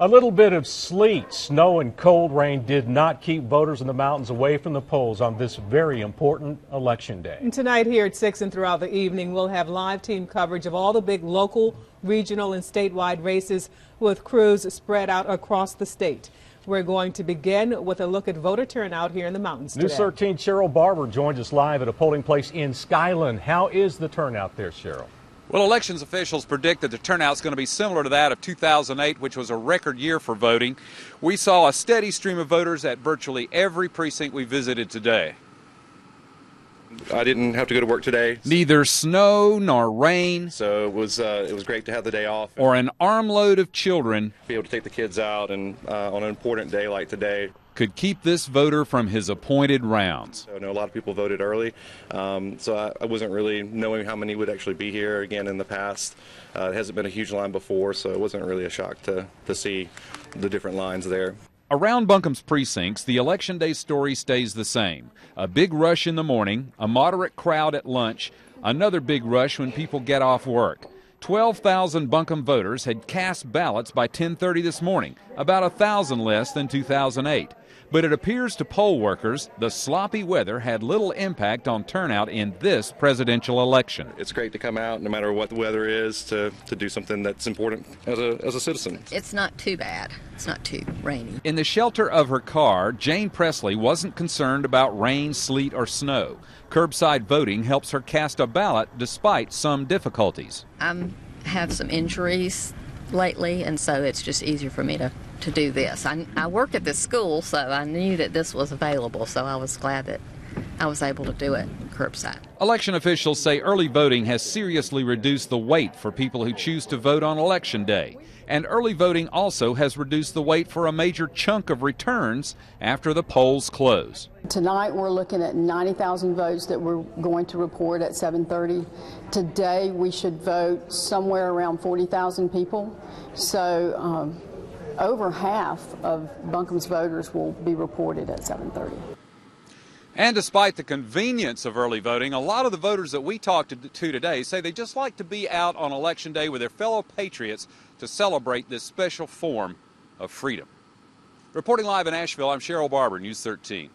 A little bit of sleet, snow, and cold rain did not keep voters in the mountains away from the polls on this very important election day. And tonight here at 6 and throughout the evening, we'll have live team coverage of all the big local, regional, and statewide races with crews spread out across the state. We're going to begin with a look at voter turnout here in the mountains today. News 13 Cheryl Barber joins us live at a polling place in Skyland. How is the turnout there, Cheryl? Well, elections officials predict that the turnout is going to be similar to that of 2008, which was a record year for voting. We saw a steady stream of voters at virtually every precinct we visited today. I didn't have to go to work today. Neither snow nor rain. So it was great to have the day off. Or an armload of children. Be able to take the kids out and on an important day like today. Could keep this voter from his appointed rounds. So I know a lot of people voted early, so I wasn't really knowing how many would actually be here again in the past. It hasn't been a huge line before, so it wasn't really a shock to see the different lines there. Around Buncombe's precincts, the Election Day story stays the same. A big rush in the morning, a moderate crowd at lunch, another big rush when people get off work. 12,000 Buncombe voters had cast ballots by 10:30 this morning, about 1,000 less than 2008. But it appears to poll workers the sloppy weather had little impact on turnout in this presidential election. It's great to come out, no matter what the weather is, to do something that's important as a citizen. It's not too bad. It's not too rainy. In the shelter of her car, Jane Presley wasn't concerned about rain, sleet, or snow. Curbside voting helps her cast a ballot despite some difficulties. I have some injuries lately, and so it's just easier for me to do this. I work at this school, so I knew that this was available, so I was glad that I was able to do it curbside. Election officials say early voting has seriously reduced the wait for people who choose to vote on Election Day. And early voting also has reduced the wait for a major chunk of returns after the polls close. Tonight we're looking at 90,000 votes that we're going to report at 7:30. Today we should vote somewhere around 40,000 people. So over half of Buncombe's voters will be reported at 7:30. And despite the convenience of early voting, a lot of the voters that we talked to today say they just like to be out on Election Day with their fellow patriots to celebrate this special form of freedom. Reporting live in Asheville, I'm Cheryl Barber, News 13.